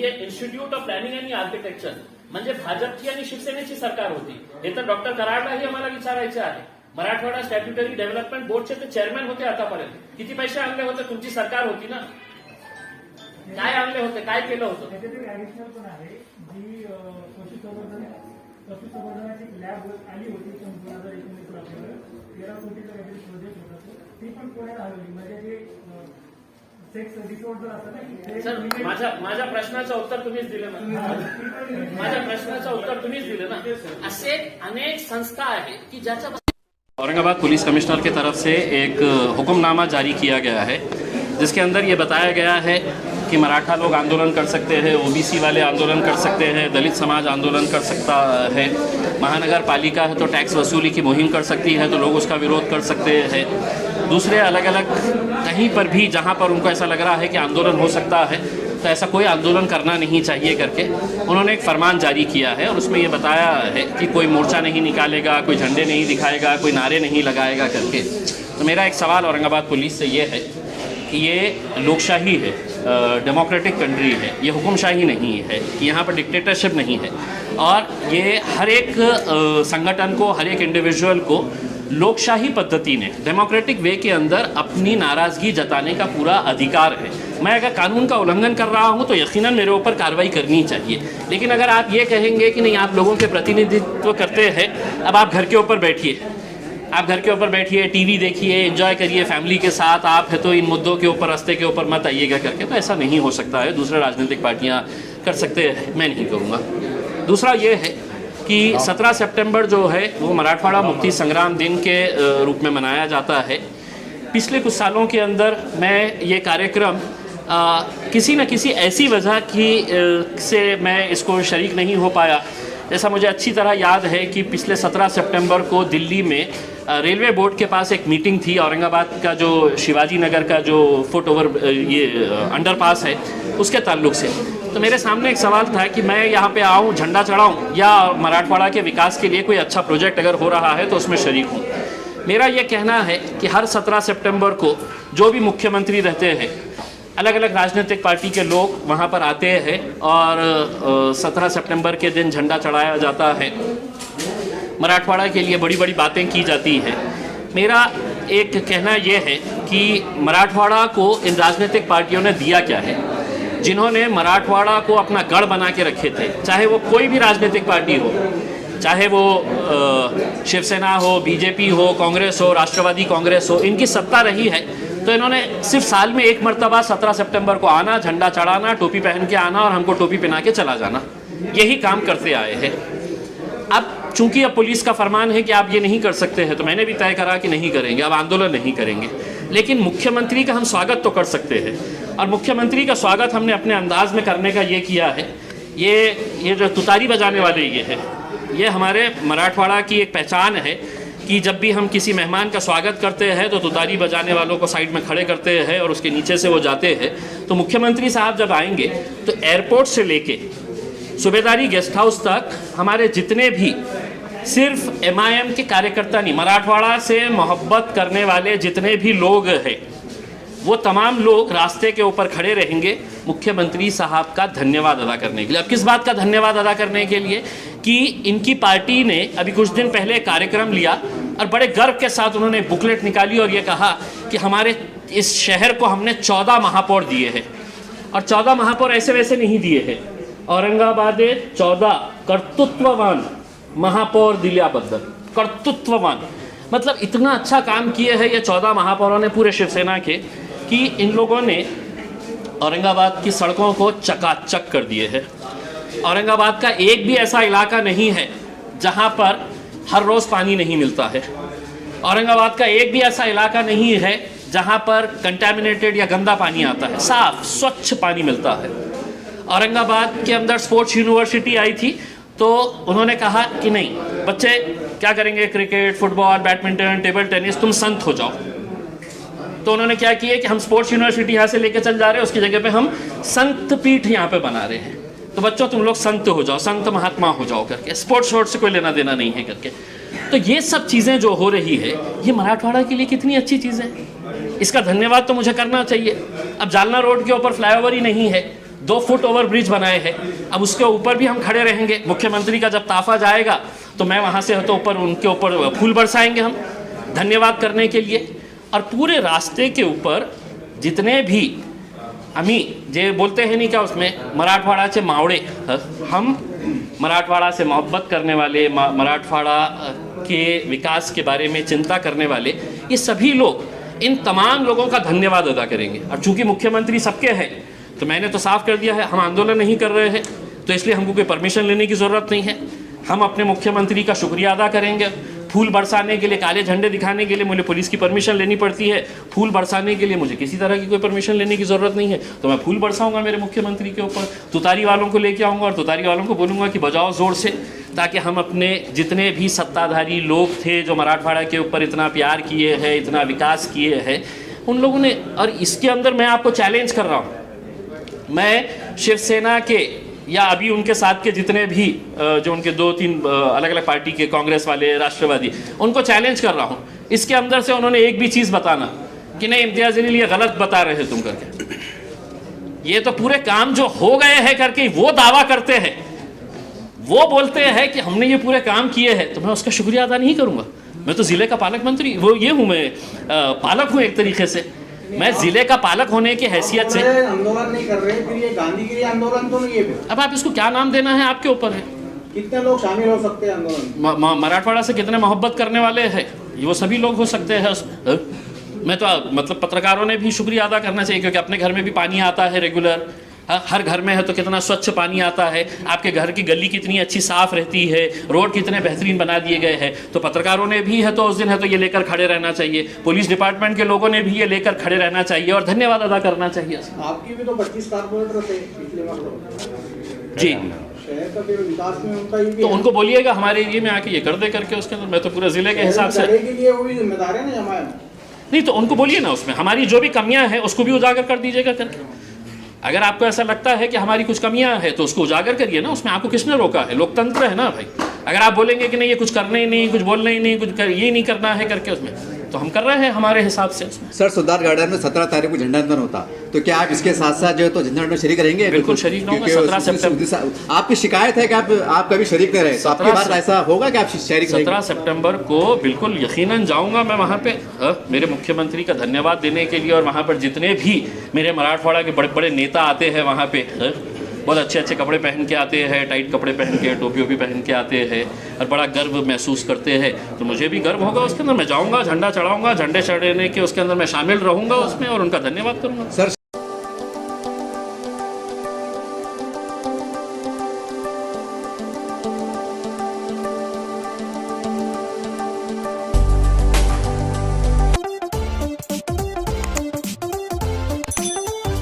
इथे institute of planning आणि architecture म्हणजे भाजपची आणि शिवसेनेची सरकार होती. हे तर डॉक्टर कराडलाही आम्हाला विचारायचे आहे. मराठवाडा स्टॅट्युटरी डेव्हलपमेंट बोर्डचे ते चेअरमॅन होते आतापर्यंत. किती पैसे आणले होते? तुमची सरकार होती ना. काय आणले होते? काय केलं होतं? त्याच्यातील ऍडिशनल पण आहे जी पशुसंवर्धनाची लॅब आली होती 2019 आपल्याकडे 13 कोटीचा काहीतरी प्रोजेक्ट होता तो. ती पण पुण्यात हलवली. म्हणजे जे सेक्स डिसऑर्डर असतात ना. सर माझ्या प्रश्नाचं उत्तर तुम्हीच दिलं ना. माझ्या प्रश्नाचं उत्तर तुम्हीच दिलं ना. असे अनेक संस्था आहेत की ज्याच्या औरंगाबाद पुलिस कमिश्नर की तरफ से एक हुक्मनामा जारी किया गया है जिसके अंदर ये बताया गया है कि मराठा लोग आंदोलन कर सकते हैं, ओबीसी वाले आंदोलन कर सकते हैं, दलित समाज आंदोलन कर सकता है, महानगर पालिका है तो टैक्स वसूली की मुहिम कर सकती है तो लोग उसका विरोध कर सकते हैं, दूसरे अलग अलग कहीं पर भी जहाँ पर उनको ऐसा लग रहा है कि आंदोलन हो सकता है तो ऐसा कोई आंदोलन करना नहीं चाहिए करके उन्होंने एक फरमान जारी किया है और उसमें ये बताया है कि कोई मोर्चा नहीं निकालेगा, कोई झंडे नहीं दिखाएगा, कोई नारे नहीं लगाएगा करके। तो मेरा एक सवाल औरंगाबाद पुलिस से ये है कि ये लोकशाही है, डेमोक्रेटिक कंट्री है, ये हुक्मशाही नहीं है, यहाँ पर डिक्टेटरशिप नहीं है और ये हर एक संगठन को, हर एक इंडिविजुअल को लोकशाही पद्धति ने डेमोक्रेटिक वे के अंदर अपनी नाराज़गी जताने का पूरा अधिकार है। मैं अगर कानून का उल्लंघन कर रहा हूँ तो यकीनन मेरे ऊपर कार्रवाई करनी चाहिए, लेकिन अगर आप ये कहेंगे कि नहीं आप लोगों के प्रतिनिधित्व करते हैं, अब आप घर के ऊपर बैठिए, आप घर के ऊपर बैठिए, टीवी देखिए, एंजॉय करिए फैमिली के साथ, आप है तो इन मुद्दों के ऊपर, रास्ते के ऊपर मत आइएगा करके, तो ऐसा नहीं हो सकता है। दूसरे राजनीतिक पार्टियाँ कर सकते हैं, मैं नहीं करूँगा। दूसरा ये है कि 17 सितंबर जो है वो मराठवाड़ा मुक्ति संग्राम दिन के रूप में मनाया जाता है। पिछले कुछ सालों के अंदर मैं ये कार्यक्रम किसी न किसी ऐसी वजह की से मैं इसको शरीक नहीं हो पाया। जैसा मुझे अच्छी तरह याद है कि पिछले 17 सितंबर को दिल्ली में रेलवे बोर्ड के पास एक मीटिंग थी, औरंगाबाद का जो शिवाजी नगर का जो फुट ओवर ये अंडरपास है उसके ताल्लुक से। तो मेरे सामने एक सवाल था कि मैं यहाँ पे आऊँ, झंडा चढ़ाऊँ या मराठवाड़ा के विकास के लिए कोई अच्छा प्रोजेक्ट अगर हो रहा है तो उसमें शरीक हूँ। मेरा ये कहना है कि हर 17 सितंबर को जो भी मुख्यमंत्री रहते हैं, अलग अलग राजनीतिक पार्टी के लोग वहाँ पर आते हैं और 17 सितंबर के दिन झंडा चढ़ाया जाता है, मराठवाड़ा के लिए बड़ी बड़ी बातें की जाती हैं। मेरा एक कहना ये है कि मराठवाड़ा को इन राजनीतिक पार्टियों ने दिया क्या है, जिन्होंने मराठवाड़ा को अपना गढ़ बना के रखे थे, चाहे वो कोई भी राजनीतिक पार्टी हो, चाहे वो शिवसेना हो, बीजेपी हो, कांग्रेस हो, राष्ट्रवादी कांग्रेस हो, इनकी सत्ता रही है तो इन्होंने सिर्फ साल में एक मरतबा 17 सितंबर को आना, झंडा चढ़ाना, टोपी पहन के आना और हमको टोपी पहना के चला जाना, यही काम करते आए हैं। अब चूंकि अब पुलिस का फरमान है कि आप ये नहीं कर सकते हैं तो मैंने भी तय करा कि नहीं करेंगे, अब आंदोलन नहीं करेंगे। लेकिन मुख्यमंत्री का हम स्वागत तो कर सकते हैं और मुख्यमंत्री का स्वागत हमने अपने अंदाज में करने का ये किया है। ये जो तुतारी बजाने वाले ये है, ये हमारे मराठवाड़ा की एक पहचान है कि जब भी हम किसी मेहमान का स्वागत करते हैं तो तुतारी बजाने वालों को साइड में खड़े करते हैं और उसके नीचे से वो जाते हैं। तो मुख्यमंत्री साहब जब आएंगे तो एयरपोर्ट से लेके सूबेदारी गेस्ट हाउस तक हमारे जितने भी सिर्फ MIM के कार्यकर्ता नहीं, मराठवाड़ा से मोहब्बत करने वाले जितने भी लोग हैं वो तमाम लोग रास्ते के ऊपर खड़े रहेंगे मुख्यमंत्री साहब का धन्यवाद अदा करने के लिए। अब किस बात का धन्यवाद अदा करने के लिए कि इनकी पार्टी ने अभी कुछ दिन पहले एक कार्यक्रम लिया और बड़े गर्व के साथ उन्होंने बुकलेट निकाली और ये कहा कि हमारे इस शहर को हमने 14 महापौर दिए हैं। और 14 महापौर ऐसे वैसे नहीं दिए हैं, औरंगाबादे 14 कर्तृत्ववान महापौर दिल्याबद्दल, कर्तृत्ववान मतलब इतना अच्छा काम किए हैं ये 14 महापौरों ने पूरे शिवसेना के कि इन लोगों ने औरंगाबाद की सड़कों को चकाचक कर दिए हैं। औरंगाबाद का एक भी ऐसा इलाका नहीं है जहां पर हर रोज़ पानी नहीं मिलता है। औरंगाबाद का एक भी ऐसा इलाका नहीं है जहां पर कंटामिनेटेड या गंदा पानी आता है, साफ स्वच्छ पानी मिलता है। औरंगाबाद के अंदर स्पोर्ट्स यूनिवर्सिटी आई थी तो उन्होंने कहा कि नहीं बच्चे क्या करेंगे, cricket, football, badminton, table tennis, तुम संत हो जाओ। तो उन्होंने क्या किया कि हम स्पोर्ट्स यूनिवर्सिटी यहाँ से लेकर चल जा रहे हैं, उसकी जगह पे हम संत पीठ यहाँ पे बना रहे हैं, तो बच्चों तुम लोग संत हो जाओ, संत महात्मा हो जाओ करके, स्पोर्ट्स वोर्ट्स से कोई लेना देना नहीं है करके। तो ये सब चीज़ें जो हो रही है ये मराठवाड़ा के लिए कितनी अच्छी चीज़ है, इसका धन्यवाद तो मुझे करना चाहिए। अब जालना रोड के ऊपर फ्लाईओवर ही नहीं है 2 फुट ओवर ब्रिज बनाए हैं। अब उसके ऊपर भी हम खड़े रहेंगे। मुख्यमंत्री का जब ताफा जाएगा तो मैं वहाँ से तो ऊपर उनके ऊपर फूल बरसाएंगे हम धन्यवाद करने के लिए। और पूरे रास्ते के ऊपर जितने भी अमी जे बोलते हैं नहीं क्या उसमें मराठवाड़ा से मावड़े, हम मराठवाड़ा से मोहब्बत करने वाले, मराठवाड़ा के विकास के बारे में चिंता करने वाले, ये सभी लोग इन तमाम लोगों का धन्यवाद अदा करेंगे। और चूंकि मुख्यमंत्री सबके हैं तो मैंने तो साफ कर दिया है हम आंदोलन नहीं कर रहे हैं, तो इसलिए हमको कोई परमिशन लेने की ज़रूरत नहीं है। हम अपने मुख्यमंत्री का शुक्रिया अदा करेंगे। फूल बरसाने के लिए, काले झंडे दिखाने के लिए मुझे पुलिस की परमिशन लेनी पड़ती है, फूल बरसाने के लिए मुझे किसी तरह की कोई परमिशन लेने की ज़रूरत नहीं है। तो मैं फूल बरसाऊंगा मेरे मुख्यमंत्री के ऊपर, तुतारी वालों को लेके आऊँगा और तुतारी वालों को बोलूँगा कि बजाओ ज़ोर से, ताकि हम अपने जितने भी सत्ताधारी लोग थे जो मराठवाड़ा के ऊपर इतना प्यार किए हैं, इतना विकास किए हैं, उन लोगों ने। और इसके अंदर मैं आपको चैलेंज कर रहा हूँ, मैं शिवसेना के या अभी उनके साथ के जितने भी जो उनके 2-3 अलग अलग पार्टी के, कांग्रेस वाले, राष्ट्रवादी, उनको चैलेंज कर रहा हूँ, इसके अंदर से उन्होंने एक भी चीज़ बताना कि नहीं इम्तियाज़ जलील ये गलत बता रहे हैं तुम करके। ये तो पूरे काम जो हो गए हैं करके वो दावा करते हैं, वो बोलते हैं कि हमने ये पूरे काम किए हैं, तो मैं उसका शुक्रिया अदा नहीं करूँगा। मैं तो ज़िले का पालक मंत्री वो ये हूँ, मैं पालक हूँ एक तरीके से। मैं जिले का पालक होने की हैसियत से आंदोलन नहीं कर रहे, फिर ये गांधी गिरी आंदोलन तो नहीं है फिर? अब आप इसको क्या नाम देना है आपके ऊपर है। कितने लोग शामिल हो सकते हैं आंदोलन? मराठवाड़ा से कितने मोहब्बत करने वाले हैं वो सभी लोग हो सकते हैं उसमें। मैं तो मतलब पत्रकारों ने भी शुक्रिया अदा करना चाहिए, क्योंकि अपने घर में भी पानी आता है रेगुलर, हर घर में है तो कितना स्वच्छ पानी आता है, आपके घर की गली कितनी अच्छी साफ़ रहती है, रोड कितने बेहतरीन बना दिए गए हैं। तो पत्रकारों ने भी है तो उस दिन है तो ये लेकर खड़े रहना चाहिए, पुलिस डिपार्टमेंट के लोगों ने भी ये लेकर खड़े रहना चाहिए और धन्यवाद अदा करना चाहिए। आपकी भी तो 25 कारपोरेटर थे पिछले वक्त जी, शहर का फिर विकास में उनका ही तो उनको बोलिएगा हमारे एरिए में आके ये कर दे करके, उसके अंदर मैं तो पूरे ज़िले के हिसाब से के लिए वो भी जिम्मेदार है ना जमायत। नहीं, तो उनको बोलिए ना उसमें हमारी जो भी कमियां हैं उसको भी उजागर कर दीजिएगा करके। अगर आपको ऐसा लगता है कि हमारी कुछ कमियां हैं तो उसको उजागर करिए ना, उसमें आपको किसने रोका है? लोकतंत्र है ना भाई। अगर आप बोलेंगे कि नहीं ये कुछ करना ही नहीं, कुछ बोलना ही नहीं, ये नहीं करना है करके उसमें, तो हम कर रहे हैं हमारे हिसाब से उसमें। सर, सुधार गार्डन में 17 तारीख को झंडावंदन होता, तो क्या आप इसके साथ साथ जो है तो झंडावंदन में शरीक रहेंगे? बिल्कुल शरीक रहूंगा। 17 सितंबर आपकी शिकायत है कि आप कभी शरीक नहीं रहे, तो आपकी बात ऐसा होगा कि आप शरीक 17 सितंबर को बिल्कुल यकीनन जाऊंगा मैं वहाँ पे, मेरे मुख्यमंत्री का धन्यवाद देने के लिए। और वहाँ पर जितने भी मेरे मराठवाड़ा के बड़े बड़े नेता आते हैं वहाँ पे, बहुत अच्छे अच्छे कपड़े पहन के आते हैं, टाइट कपड़े पहन के, टोपी वोपी पहन के आते हैं और बड़ा गर्व महसूस करते हैं, तो मुझे भी गर्व होगा उसके अंदर। मैं जाऊँगा, झंडा चढ़ाऊँगा, झंडे चढ़ने के उसके अंदर मैं शामिल रहूँगा उसमें और उनका धन्यवाद करूँगा। सर